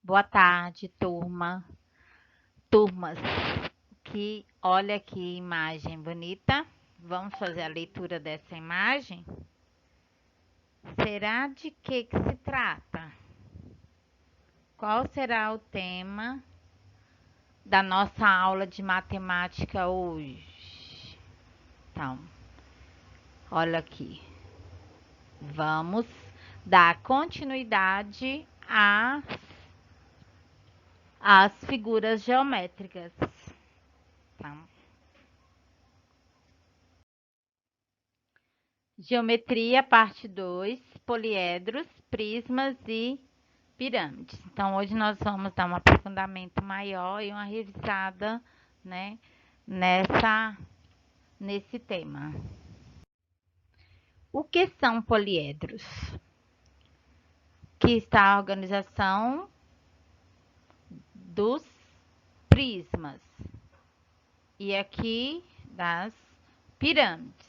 Boa tarde, turmas. Que olha que imagem bonita. Vamos fazer a leitura dessa imagem? Será de que se trata? Qual será o tema da nossa aula de matemática hoje? Então, olha aqui. Vamos dar continuidade às figuras geométricas. Então, Geometria, parte 2, poliedros, prismas e pirâmides. Então, hoje nós vamos dar um aprofundamento maior e uma revisada, né, nesse tema. O que são poliedros? Que está a organização dos prismas e aqui das pirâmides.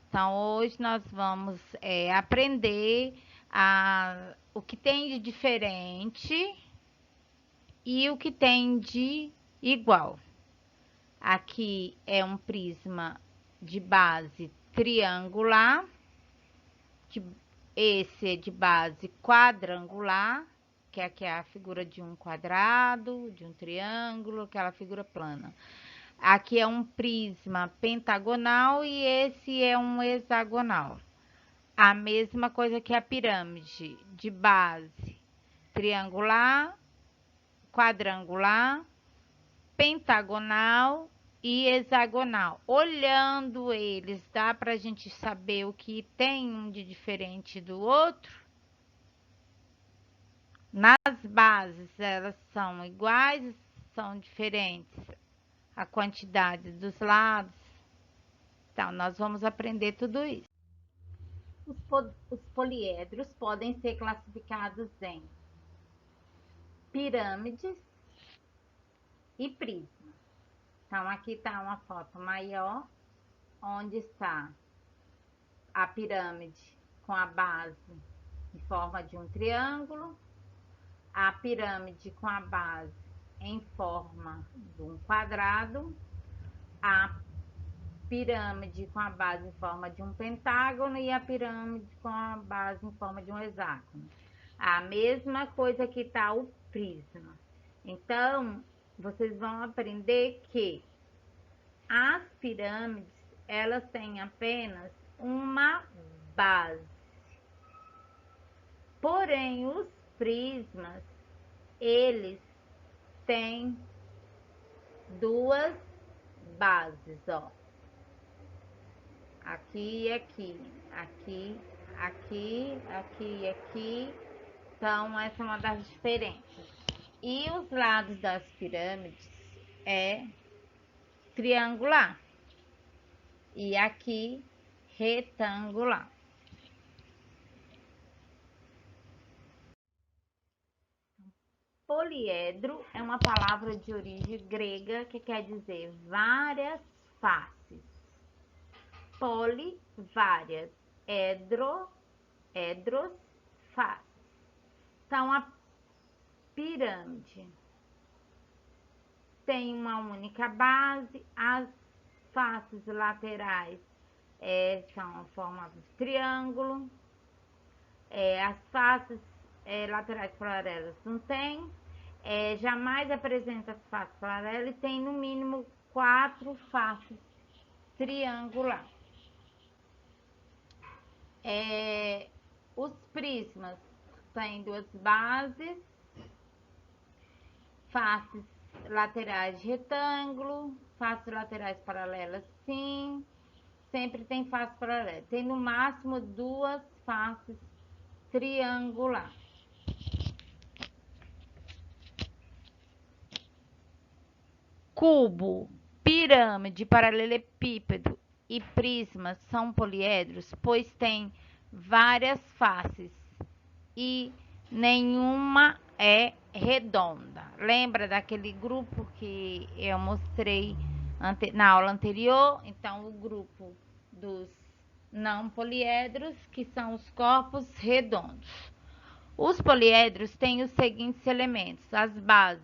Então, hoje nós vamos aprender o que tem de diferente e o que tem de igual. Aqui é um prisma de base triangular, esse é de base quadrangular, que aqui é a figura de um quadrado, de um triângulo, aquela figura plana. Aqui é um prisma pentagonal e esse é um hexagonal. A mesma coisa que a pirâmide, de base triangular, quadrangular, pentagonal e hexagonal. Olhando eles, dá para a gente saber o que tem um de diferente do outro? Nas bases, elas são iguais, são diferentes? A quantidade dos lados? Então, nós vamos aprender tudo isso. Os poliedros podem ser classificados em pirâmides e prismas. Então, aqui está uma foto maior, onde está a pirâmide com a base em forma de um triângulo, a pirâmide com a base em forma de um quadrado, a pirâmide com a base em forma de um pentágono e a pirâmide com a base em forma de um hexágono. A mesma coisa que está o prisma. Então, vocês vão aprender que as pirâmides, elas têm apenas uma base. Porém, os prismas, eles têm duas bases, ó. Aqui e aqui, aqui, aqui, aqui e aqui. Então, essa é uma das diferenças. E os lados das pirâmides é triangular. E aqui, retangular. Poliedro é uma palavra de origem grega que quer dizer várias faces. Poli, várias. Edros, face. Então, a pirâmide tem uma única base, as faces laterais são formadas de triângulo, as faces laterais paralelas não tem, jamais apresenta as faces paralelas e tem no mínimo 4 faces triangulares. Os prismas têm duas bases, faces laterais de retângulo, faces laterais paralelas sim, sempre tem face paralela. Tem no máximo 2 faces triangulares. Cubo, pirâmide, paralelepípedo e prisma são poliedros, pois têm várias faces e nenhuma é redonda. Lembra daquele grupo que eu mostrei na aula anterior? Então, o grupo dos não poliedros, que são os corpos redondos. Os poliedros têm os seguintes elementos. As bases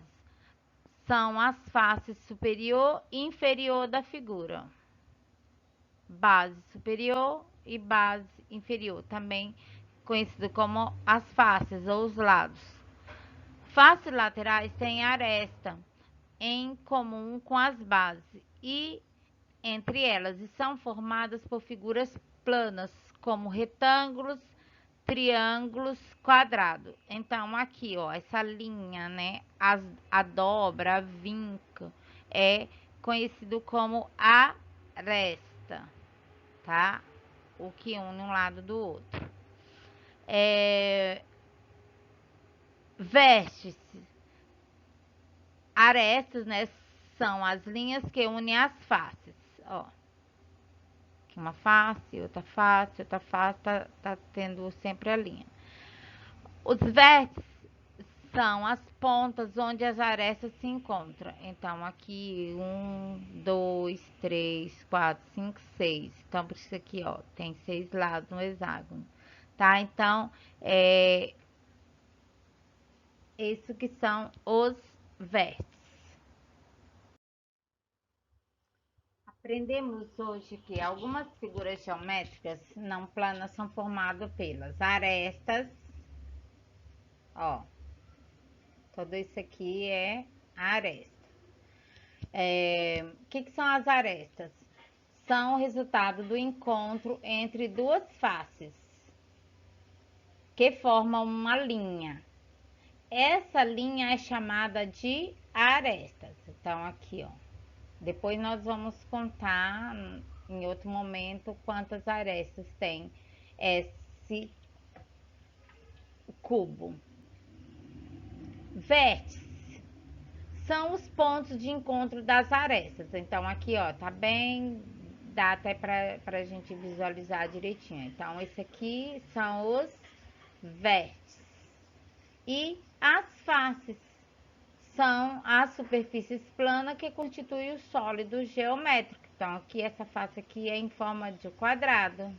são as faces superior e inferior da figura. Base superior e base inferior, também conhecido como as faces ou os lados. Faces laterais têm aresta em comum com as bases e entre elas e são formadas por figuras planas, como retângulos, triângulos, quadrado. Então, aqui, ó, essa linha, né, a dobra, a vinca, é conhecido como aresta, tá? O que une um lado do outro. Vértices, arestas, né, são as linhas que unem as faces, ó. Aqui uma face, outra face, tá tendo sempre a linha. Os vértices são as pontas onde as arestas se encontram. Então, aqui, 1, 2, 3, 4, 5, 6. Então, por isso aqui, ó, tem 6 lados no hexágono, tá? Então, isso que são os vértices. Aprendemos hoje que algumas figuras geométricas não planas são formadas pelas arestas, ó, tudo isso aqui é aresta. O que são as arestas? São o resultado do encontro entre duas faces que formam uma linha. Essa linha é chamada de arestas. Então, aqui, ó. Depois nós vamos contar em outro momento quantas arestas tem esse cubo. Vértices são os pontos de encontro das arestas. Então, aqui, ó, tá bem, dá até pra gente visualizar direitinho. Então, esse aqui são os vértices. E as faces são as superfícies planas que constituem o sólido geométrico. Então, aqui, essa face aqui é em forma de quadrado.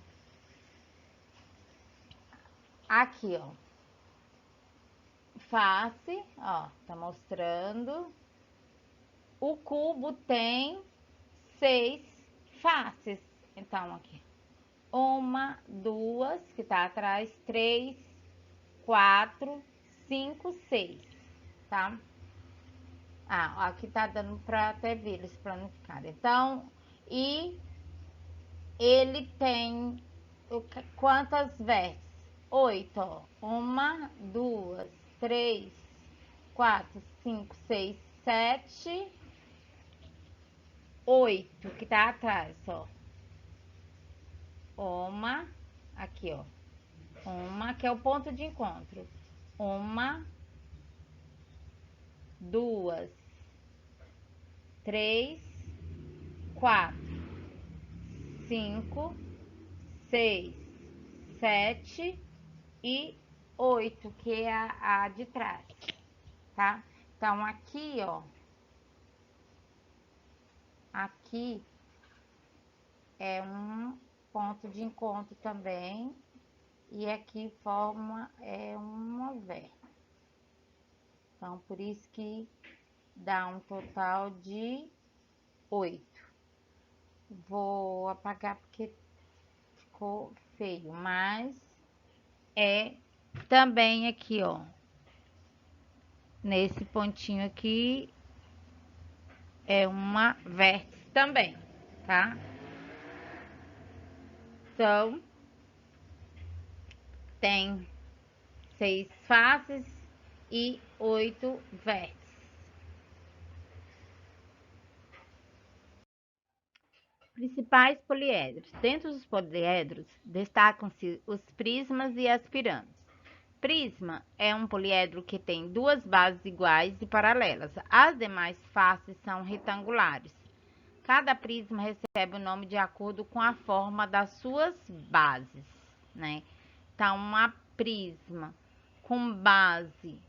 Aqui, ó. Face, ó, tá mostrando. O cubo tem 6 faces. Então, aqui. 1, 2, que tá atrás, 3, 4, 5, 6, tá? Aqui tá dando pra até ver eles planificados. Então, e ele tem quantas vértices? 8, ó. 1, 2, 3, 4, 5, 6, 7, 8, que tá atrás, ó. Aqui, ó. Que é o ponto de encontro. 1, 2, 3, 4, 5, 6, 7 e 8, que é a de trás, tá? Então, aqui, ó. Aqui é um ponto de encontro também. E aqui forma uma vértice. Então, por isso que dá um total de 8. Vou apagar porque ficou feio, mas é também aqui, ó. Nesse pontinho aqui é uma vértice também, tá? Então, tem 6 faces e 8 vértices. Principais poliedros. Dentro dos poliedros, destacam-se os prismas e as pirâmides. Prisma é um poliedro que tem duas bases iguais e paralelas. As demais faces são retangulares. Cada prisma recebe o nome de acordo com a forma das suas bases, né? Então, uma prisma com base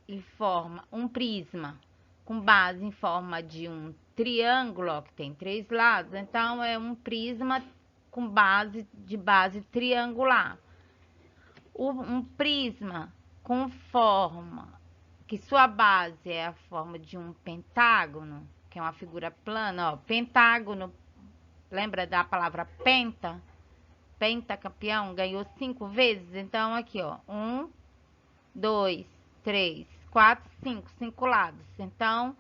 em forma, um prisma com base em forma de um triângulo, ó, que tem 3 lados, então é um prisma com base triangular. Um prisma com forma, que sua base é a forma de um pentágono, que é uma figura plana, ó, pentágono, lembra da palavra penta? Pentacampeão, ganhou 5 vezes, então aqui, ó, 1, 2, 3, 4, 5, 5 lados. Então,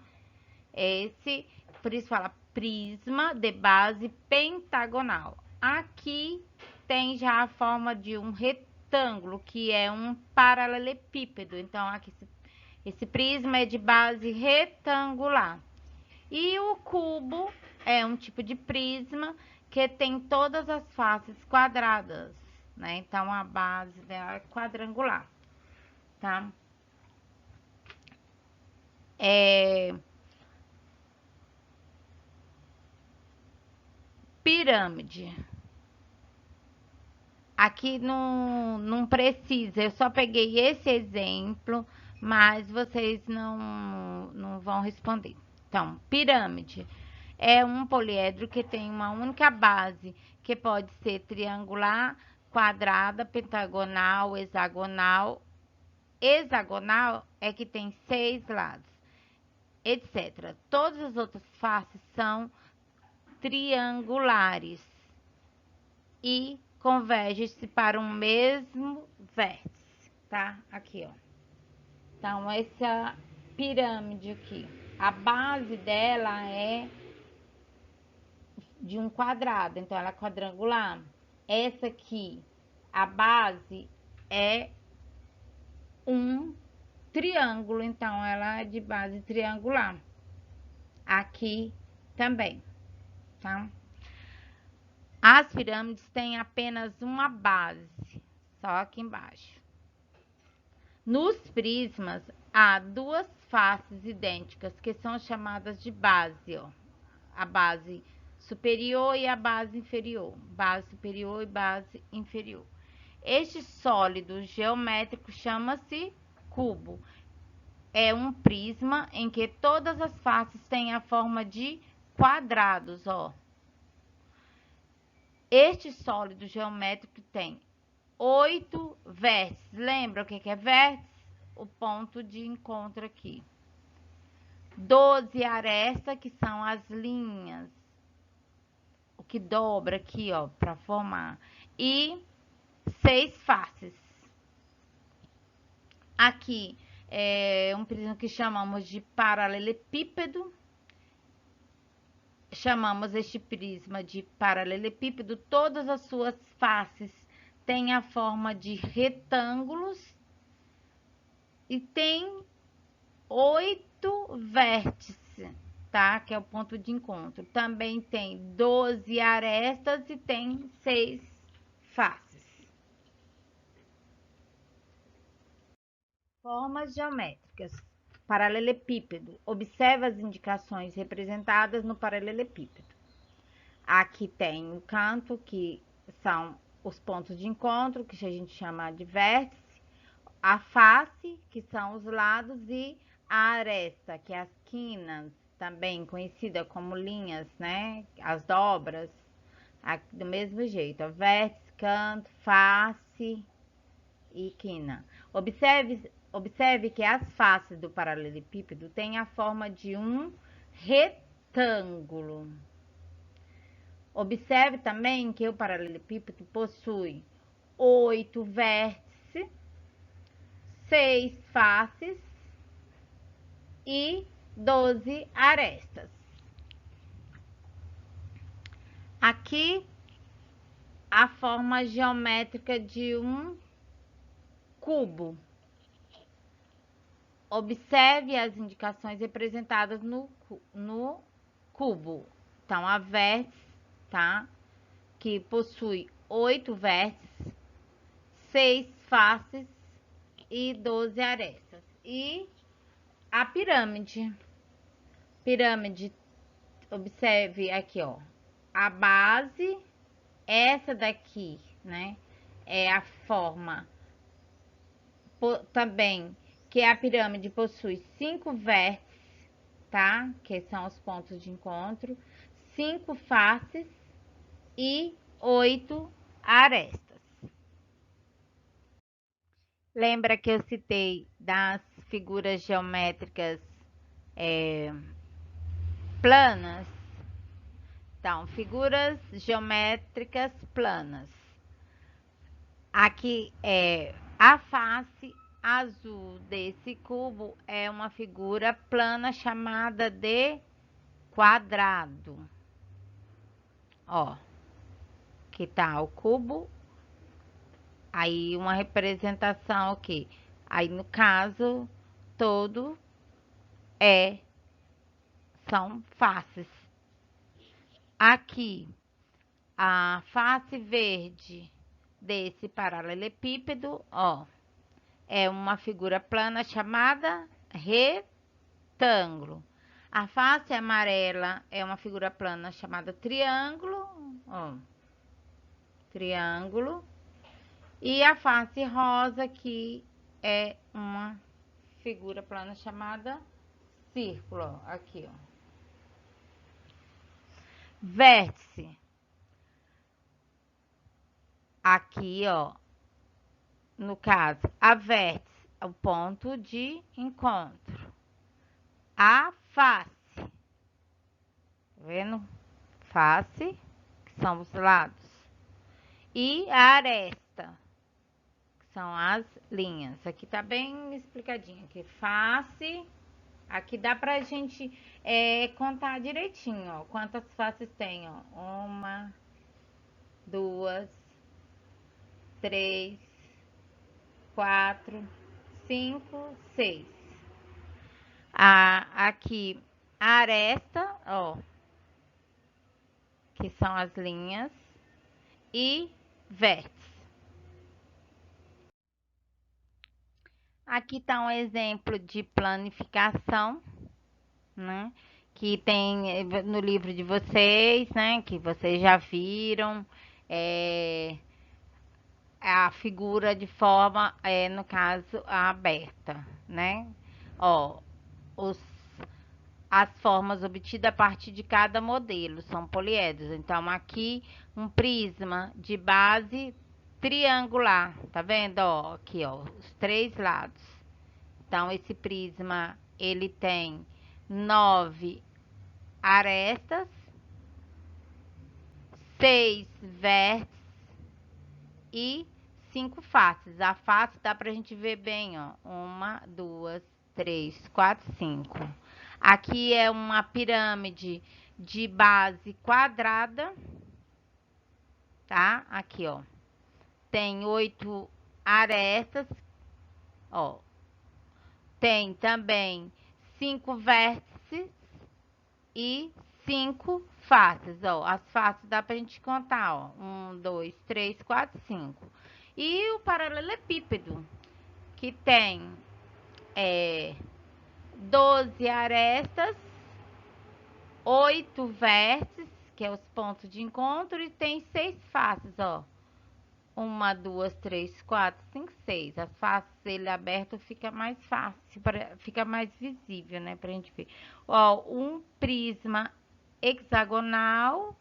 esse, por isso fala prisma de base pentagonal. Aqui tem já a forma de um retângulo, que é um paralelepípedo. Então, aqui esse prisma é de base retangular. E o cubo é um tipo de prisma que tem todas as faces quadradas, né? Então, a base dela é quadrangular, tá? Pirâmide. Aqui não precisa, eu só peguei esse exemplo, mas vocês não vão responder. Então, pirâmide é um poliedro que tem uma única base, que pode ser triangular, quadrada, pentagonal, hexagonal. Hexagonal é que tem 6 lados, etc. Todas as outras faces são triangulares e converge-se para um mesmo vértice, tá? Aqui, ó. Então, essa pirâmide aqui, a base dela é de um quadrado, então ela é quadrangular. Essa aqui, a base é um triângulo, então ela é de base triangular. Aqui também, tá? As pirâmides têm apenas uma base, só aqui embaixo. Nos prismas, há duas faces idênticas, que são chamadas de base, ó. A base superior e a base inferior. Base superior e base inferior. Este sólido geométrico chama-se cubo. É um prisma em que todas as faces têm a forma de quadrados, ó. Este sólido geométrico tem 8 vértices. Lembra o que é vértice? O ponto de encontro aqui. 12 arestas, que são as linhas, o que dobra aqui, ó, para formar. E 6 faces. Aqui é um prisma que chamamos de paralelepípedo. Chamamos este prisma de paralelepípedo. Todas as suas faces têm a forma de retângulos e tem 8 vértices, tá? Que é o ponto de encontro. Também tem 12 arestas e tem 6 faces. Formas geométricas. Paralelepípedo. Observe as indicações representadas no paralelepípedo. Aqui tem o canto, que são os pontos de encontro, que a gente chama de vértice. A face, que são os lados, e a aresta, que é as quinas, também conhecida como linhas, né? As dobras, do mesmo jeito, ó, vértice, canto, face e quina. Observe que as faces do paralelepípedo têm a forma de um retângulo. Observe também que o paralelepípedo possui 8 vértices, 6 faces e 12 arestas. Aqui, a forma geométrica de um cubo. Observe as indicações representadas no cubo. Então, a vértice, tá? Que possui 8 vértices, 6 faces e 12 arestas. E a pirâmide. Pirâmide, observe aqui, ó. A base, essa daqui, né? É a forma também que a pirâmide possui 5 vértices, tá? Que são os pontos de encontro, 5 faces e 8 arestas. Lembra que eu citei das figuras geométricas planas? Então, figuras geométricas planas. Aqui é a face azul desse cubo é uma figura plana chamada de quadrado. Ó, que tá o cubo, aí uma representação aqui. Aí no caso todo é são faces. Aqui a face verde desse paralelepípedo, ó, é uma figura plana chamada retângulo. A face amarela é uma figura plana chamada triângulo, ó, triângulo. E a face rosa aqui é uma figura plana chamada círculo, ó, aqui, ó. Vértice. Aqui, ó, no caso, a vértice é o ponto de encontro. A face, tá vendo? Face, que são os lados. E a aresta, que são as linhas. Aqui tá bem explicadinho. Aqui, face. Aqui dá pra gente contar direitinho, ó. Quantas faces tem, ó. Uma, duas, três, quatro, cinco, seis. Aqui, a aresta, ó, que são as linhas, e vértice. Aqui tá um exemplo de planificação, né? Que tem no livro de vocês, né? Que vocês já viram. É, a figura de forma, no caso, aberta, né? Ó, os, as formas obtidas a partir de cada modelo são poliedros. Então, aqui um prisma de base triangular, tá vendo? Ó, aqui, ó, os três lados. Então, esse prisma, ele tem 9 arestas, 6 vértices e 5 faces. A face dá pra gente ver bem, ó. 1, 2, 3, 4, 5. Aqui é uma pirâmide de base quadrada, tá? Aqui, ó. Tem 8 arestas, ó. Tem também 5 vértices e 5 faces, ó. As faces dá pra gente contar, ó. 1, 2, 3, 4, 5. E o paralelepípedo, que tem 12 arestas, 8 vértices, que é os pontos de encontro, e tem 6 faces, ó. 1, 2, 3, 4, 5, 6. As faces, ele aberto, fica mais fácil, fica mais visível, né, pra gente ver. Ó, um prisma hexagonal,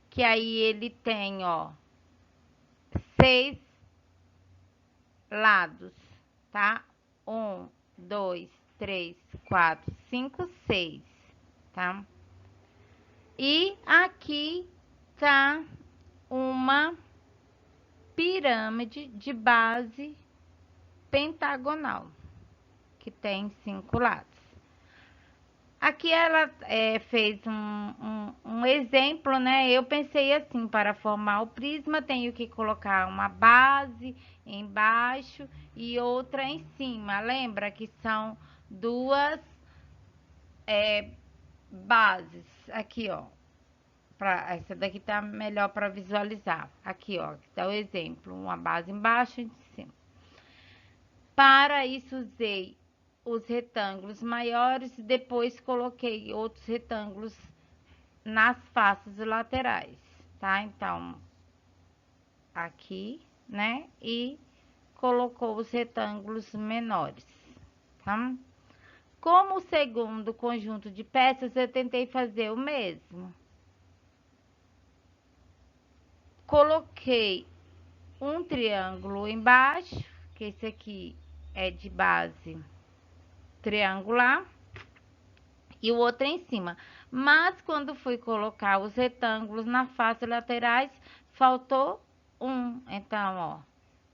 que aí ele tem, ó, 6 lados, tá? 1, 2, 3, 4, 5, 6, tá? E aqui tá uma pirâmide de base pentagonal, que tem 5 lados. Aqui ela fez um exemplo, né? Eu pensei assim, para formar o prisma, tenho que colocar uma base embaixo e outra em cima. Lembra que são duas bases. Aqui, ó. Essa daqui tá melhor para visualizar. Aqui, ó, que dá o exemplo. Uma base embaixo e em cima. Para isso, usei os retângulos maiores e depois coloquei outros retângulos nas faces laterais, tá? Então, aqui, né? E colocou os retângulos menores, tá? Como o segundo conjunto de peças, eu tentei fazer o mesmo. Coloquei um triângulo embaixo, que esse aqui é de base triangular e o outro é em cima. Mas quando fui colocar os retângulos na face laterais, faltou um. Então,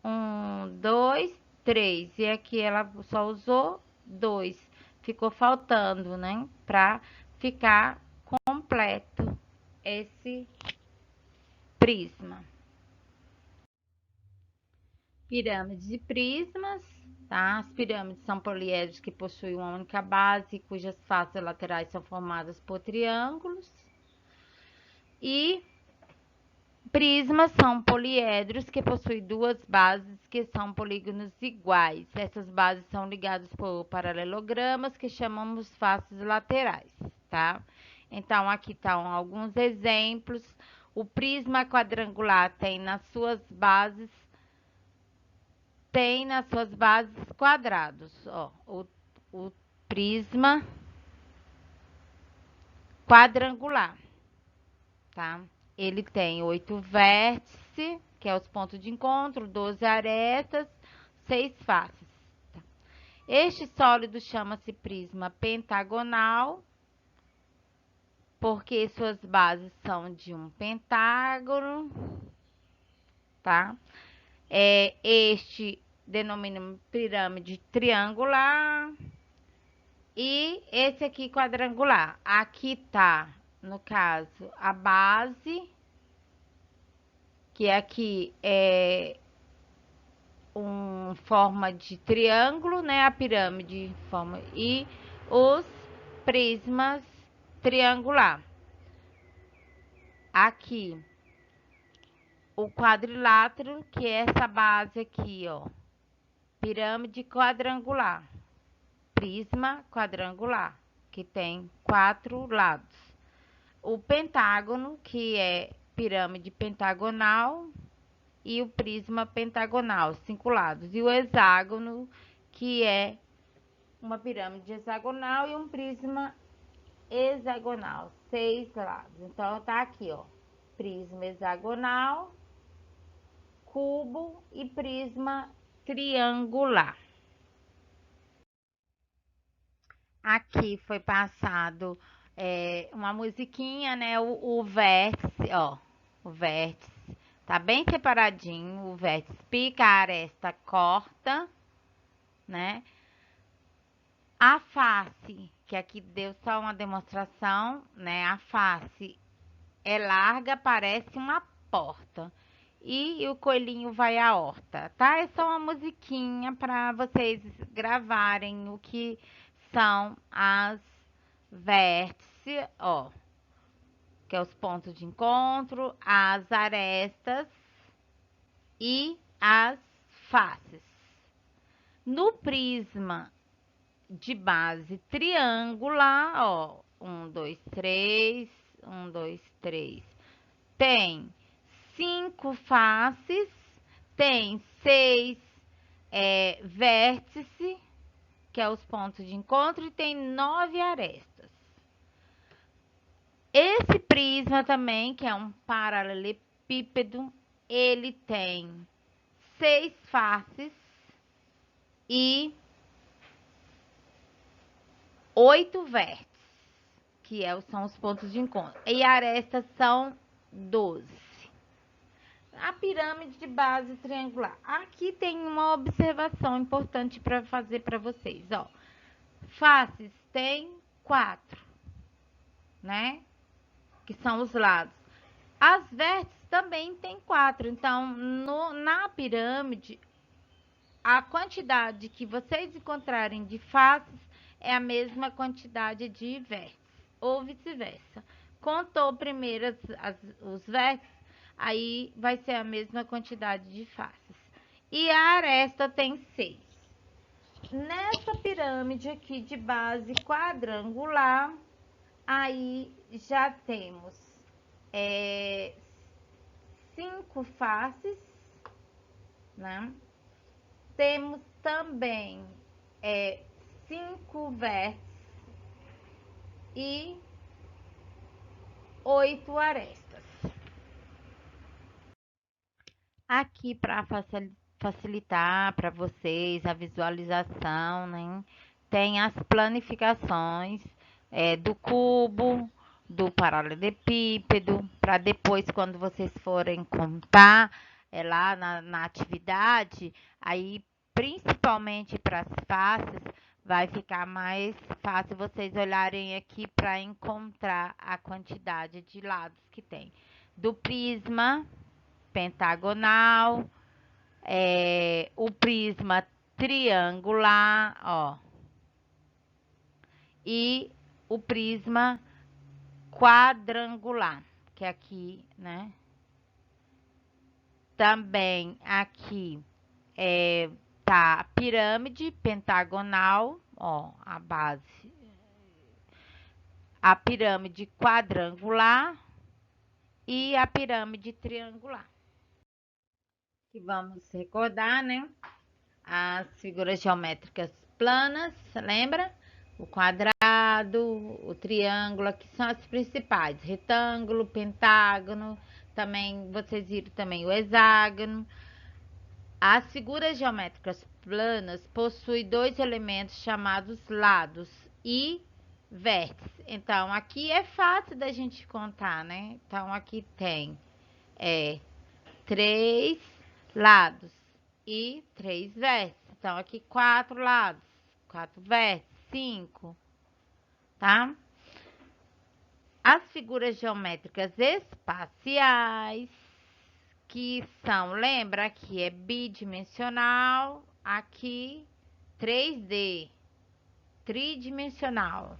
ó, 1, 2, 3. E aqui ela só usou 2. Ficou faltando, né? Pra ficar completo esse prisma. Pirâmides e prismas, tá? As pirâmides são poliedros que possuem uma única base, cujas faces laterais são formadas por triângulos. E prismas são poliedros que possuem duas bases que são polígonos iguais. Essas bases são ligadas por paralelogramas que chamamos faces laterais, tá? Então, aqui estão alguns exemplos. O prisma quadrangular tem nas suas bases quadrados, ó, o prisma quadrangular, tá? Ele tem 8 vértices, que é os pontos de encontro, 12 arestas, 6 faces. Tá? Este sólido chama-se prisma pentagonal, porque suas bases são de um pentágono, tá? Este denomina pirâmide triangular e esse aqui quadrangular. Aqui tá, no caso, a base, que aqui é forma de triângulo, né? A pirâmide forma e os prismas triangular. Aqui o quadrilátero, que é essa base aqui, ó. Pirâmide quadrangular. Prisma quadrangular, que tem 4 lados. O pentágono, que é pirâmide pentagonal, e o prisma pentagonal, 5 lados. E o hexágono, que é uma pirâmide hexagonal e um prisma hexagonal, 6 lados. Então, tá aqui, ó, prisma hexagonal, cubo e prisma triangular. Aqui foi passado uma musiquinha, né? O vértice, ó. O vértice tá bem separadinho. O vértice pica, a aresta corta, né? A face, que aqui deu só uma demonstração, né? A face é larga, parece uma porta. E o coelhinho vai à horta, tá? É só uma musiquinha para vocês gravarem o que são as vértices, ó, que é os pontos de encontro, as arestas e as faces. No prisma de base triangular, ó, 1, 2, 3, 1, 2, 3, tem 5 faces, tem 6 vértices, que é os pontos de encontro, e tem 9 arestas. Esse prisma também, que é um paralelepípedo, ele tem 6 faces e 8 vértices, que são os pontos de encontro. E arestas são 12. A pirâmide de base triangular. Aqui tem uma observação importante para fazer para vocês, ó. Faces tem 4, né? Que são os lados. As vértices também tem 4. Então, na pirâmide, a quantidade que vocês encontrarem de faces é a mesma quantidade de vértices, ou vice-versa. Contou primeiro os vértices, aí vai ser a mesma quantidade de faces. E a aresta tem 6. Nessa pirâmide aqui de base quadrangular, aí já temos 5 faces, né? Temos também 5 vértices e 8 arestas. Aqui, para facilitar para vocês a visualização, né? Tem as planificações do cubo, do paralelepípedo, para depois, quando vocês forem contar lá na atividade, aí principalmente para as faces, vai ficar mais fácil vocês olharem aqui para encontrar a quantidade de lados que tem. Do prisma pentagonal, o prisma triangular, ó, e o prisma quadrangular, que aqui, né? Também aqui tá a pirâmide pentagonal, ó, a base, a pirâmide quadrangular e a pirâmide triangular. E vamos recordar, né? As figuras geométricas planas, lembra? O quadrado, o triângulo, que são as principais. Retângulo, pentágono, também vocês viram também o hexágono. As figuras geométricas planas possuem dois elementos chamados lados e vértices. Então, aqui é fácil da gente contar, né? Então, aqui tem 3 lados e 3 vértices. Então, aqui 4 lados, 4 vértices, 5, tá? As figuras geométricas espaciais, que são, lembra que é bidimensional, aqui 3D, tridimensional.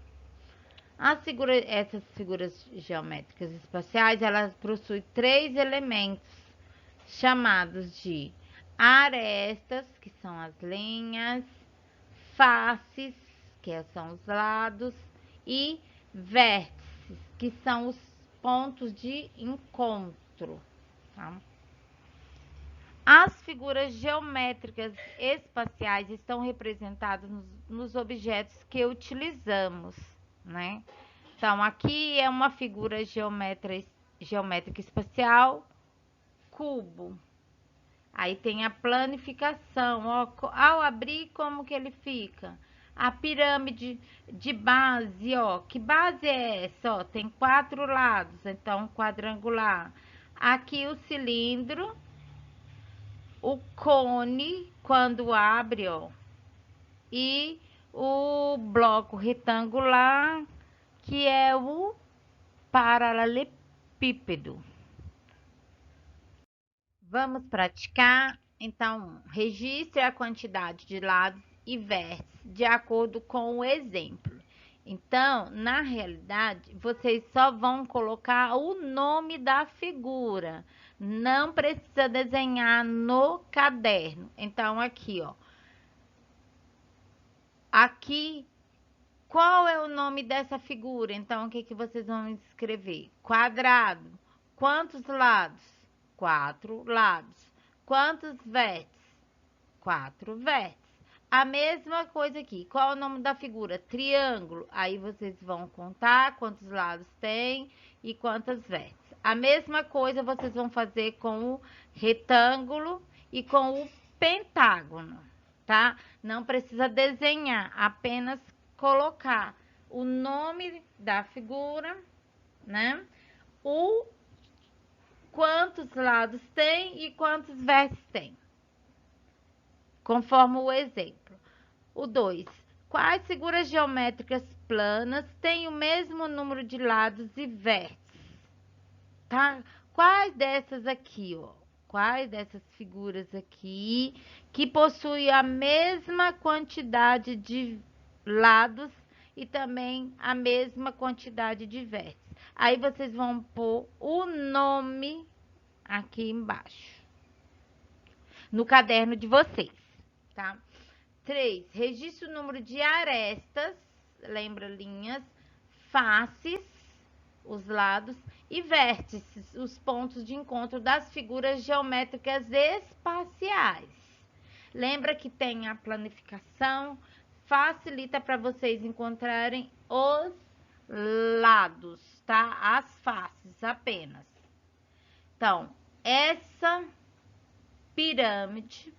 Essas figuras geométricas espaciais, elas possuem 3 elementos chamados de arestas, que são as linhas, faces, que são os lados, e vértices, que são os pontos de encontro, tá? As figuras geométricas espaciais estão representadas nos objetos que utilizamos, né? Então, aqui é uma figura geométrica espacial, cubo. Aí tem a planificação, ó, ao abrir, como que ele fica? A pirâmide de base, ó, que base é essa? Ó, tem 4 lados, então quadrangular. Aqui o cilindro, o cone, quando abre, ó, e o bloco retangular, que é o paralelepípedo. Vamos praticar? Então, registre a quantidade de lados e vértices de acordo com o exemplo. Então, na realidade, vocês só vão colocar o nome da figura. Não precisa desenhar no caderno. Então, aqui, ó. Aqui, qual é o nome dessa figura? Então, o que que vocês vão escrever? Quadrado. Quantos lados? 4 lados. Quantos vértices? 4 vértices. A mesma coisa aqui. Qual é o nome da figura? Triângulo. Aí vocês vão contar quantos lados tem e quantas vértices. A mesma coisa vocês vão fazer com o retângulo e com o pentágono, tá? Não precisa desenhar, apenas colocar o nome da figura, né? O quantos lados tem e quantos vértices tem, conforme o exemplo. O 2. Quais figuras geométricas planas têm o mesmo número de lados e vértices? Tá? Quais dessas aqui, ó? Quais dessas figuras aqui que possuem a mesma quantidade de lados e também a mesma quantidade de vértices? Aí vocês vão pôr o nome aqui embaixo, no caderno de vocês, tá? 3. Registre o número de arestas, lembra, linhas, faces, os lados, e vértices, os pontos de encontro das figuras geométricas espaciais. Lembra que tem a planificação, facilita para vocês encontrarem os lados, tá? As faces apenas. Então, essa pirâmide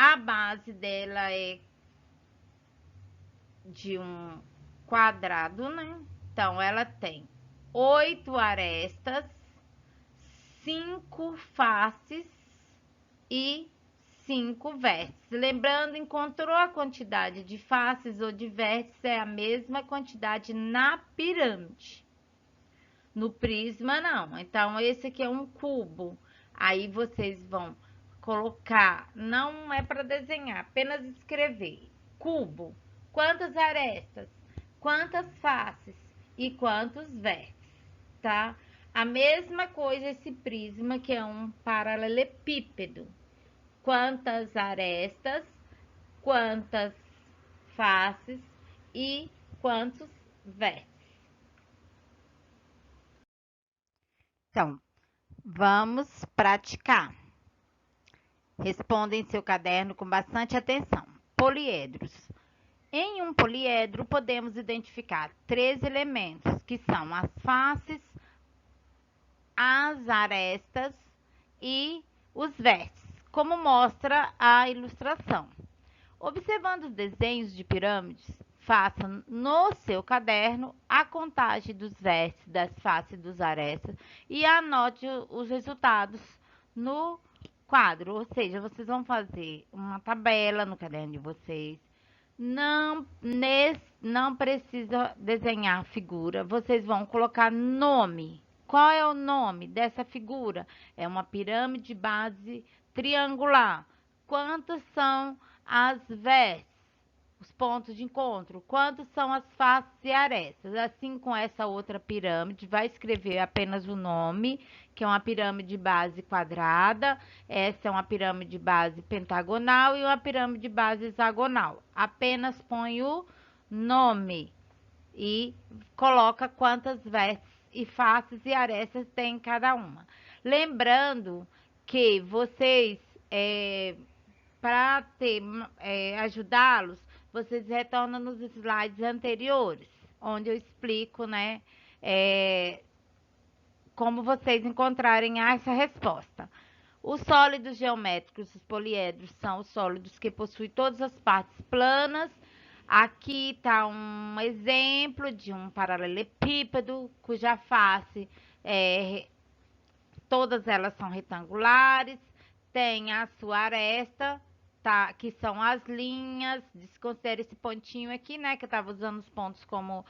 A base dela é de um quadrado, né? Então, ela tem 8 arestas, 5 faces e 5 vértices. Lembrando, encontrou a quantidade de faces ou de vértices, é a mesma quantidade na pirâmide. No prisma, não. Então, esse aqui é um cubo. Aí, vocês vão colocar, não é para desenhar, apenas escrever. Cubo, quantas arestas, quantas faces e quantos vértices, tá? A mesma coisa esse prisma, que é um paralelepípedo. Quantas arestas, quantas faces e quantos vértices. Então, vamos praticar. Responda em seu caderno com bastante atenção. Poliedros. Em um poliedro, podemos identificar 3 elementos, que são as faces, as arestas e os vértices, como mostra a ilustração. Observando os desenhos de pirâmides, faça no seu caderno a contagem dos vértices, das faces e dos arestas e anote os resultados no quadro. Ou seja, vocês vão fazer uma tabela no caderno de vocês. Não precisa desenhar figura, vocês vão colocar nome. Qual é o nome dessa figura? É uma pirâmide base triangular. Quantas são as vértices, os pontos de encontro? Quantos são as faces e arestas? Assim, com essa outra pirâmide, vai escrever apenas o nome, que é uma pirâmide base quadrada. Essa é uma pirâmide base pentagonal e uma pirâmide base hexagonal. Apenas põe o nome e coloca quantas vértices e faces e arestas tem cada uma. Lembrando que vocês, para ajudá-los, vocês retornam nos slides anteriores, onde eu explico, né, como vocês encontrarem essa resposta. Os sólidos geométricos, os poliedros, são os sólidos que possuem todas as partes planas. Aqui está um exemplo de um paralelepípedo, cuja face, todas elas são retangulares, tem a sua aresta, tá? Que são as linhas. Desconsidere esse pontinho aqui, né? Que eu estava usando os pontos como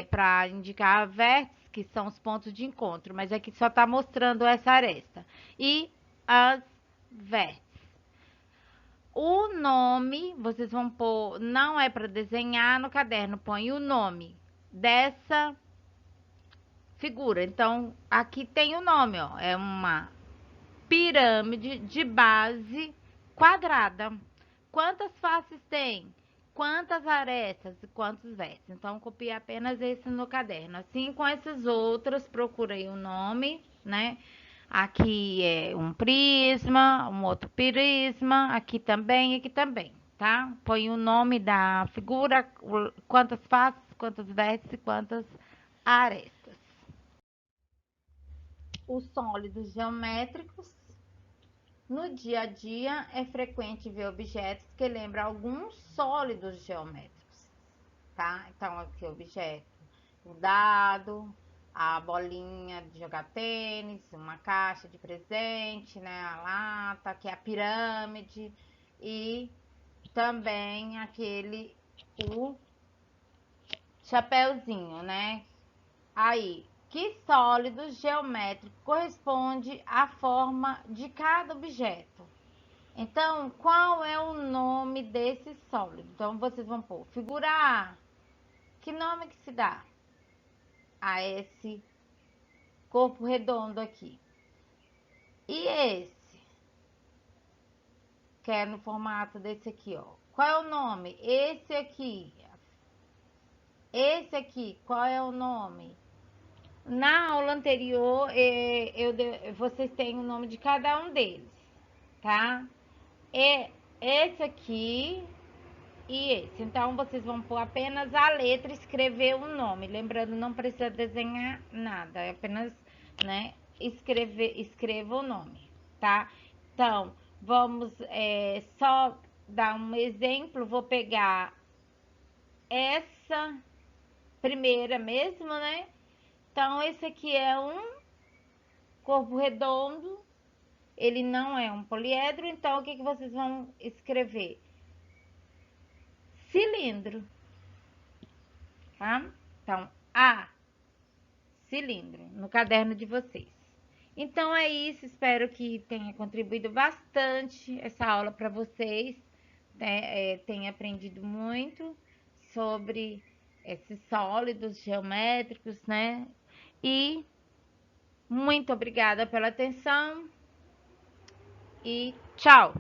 para indicar vértices, que são os pontos de encontro, mas aqui só está mostrando essa aresta. E as vértices. O nome, vocês vão pôr, não é para desenhar no caderno, põe o nome dessa figura. Então, aqui tem o nome, ó, é uma pirâmide de base quadrada. Quantas faces tem? Quantas arestas e quantos vértices? Então, copie apenas esse no caderno. Assim, com essas outras, procurei o nome, né? Aqui é um prisma, um outro prisma, aqui também, tá? Põe o nome da figura, quantas faces, quantos vértices e quantas arestas. Os sólidos geométricos. No dia a dia, é frequente ver objetos que lembram alguns sólidos geométricos, tá? Então, aqui, objeto, o dado, a bolinha de jogar tênis, uma caixa de presente, né? A lata, que é a pirâmide, e também o chapéuzinho, né? Aí, que sólido geométrico corresponde à forma de cada objeto? Então, qual é o nome desse sólido? Então, vocês vão pôr figura A. Que nome que se dá a esse corpo redondo aqui? E esse, que é no formato desse aqui, ó. Qual é o nome? Esse aqui. Esse aqui, qual é o nome? Na aula anterior, vocês têm o nome de cada um deles, tá? Esse aqui e esse. Então, vocês vão pôr apenas a letra e escrever o nome. Lembrando, não precisa desenhar nada, é apenas, né, escreva o nome, tá? Então, vamos só dar um exemplo, vou pegar essa primeira mesmo, né? Então, esse aqui é um corpo redondo, ele não é um poliedro, então o que que vocês vão escrever? Cilindro, tá? Então, A, cilindro, no caderno de vocês. Então é isso, espero que tenha contribuído bastante essa aula para vocês, né? Tenha aprendido muito sobre esses sólidos geométricos, né? E muito obrigada pela atenção e tchau!